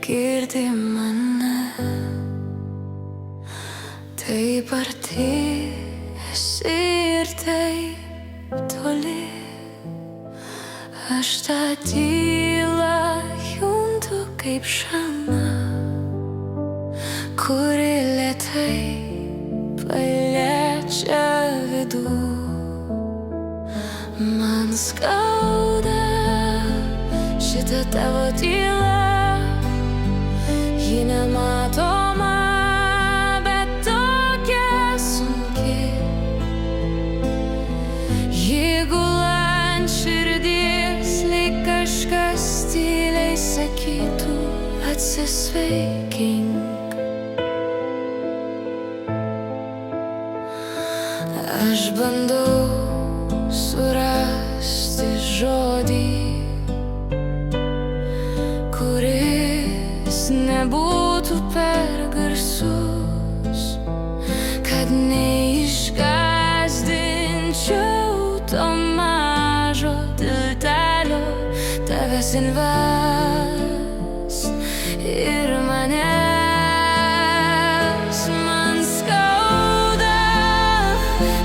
girdi mane, taip arti esi ir taip toli. Aš tą tylą juntu kaip šalna, kuri lėtai paliečia vidų. Man skauda šitą tavo tylą, ji nematoma, bet tokia sunki. Ji gula ant širdies, lyg kažkas tyliai sakytų: atsisveikink. Aš bandau surasti žodį, kuris nebūtų per garsus, kad neišgąsdinčiau to mažo tiltelio, tavęs invas ir manęs. Man skauda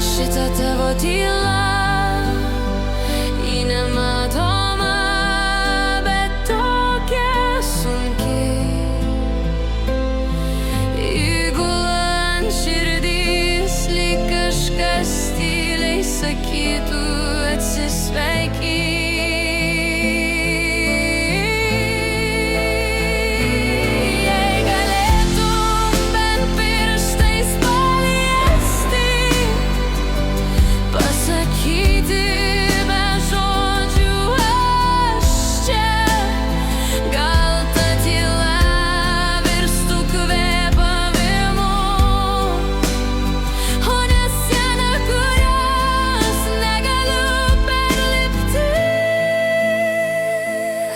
šitą tavo tylą, ji nematoma, bet tokia sunki. Ji gula ant širdies, lyg kažkas tyliai sakytų: atsisveikink.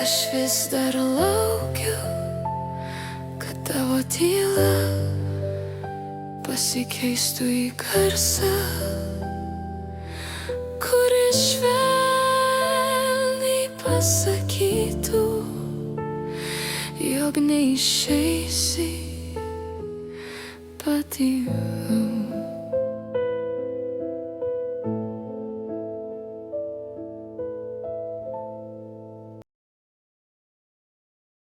Aš vis dar laukiu, kad tavo tyla pasikeistų į garsą, kuris švelniai pasakytų, jog neišeisi pati.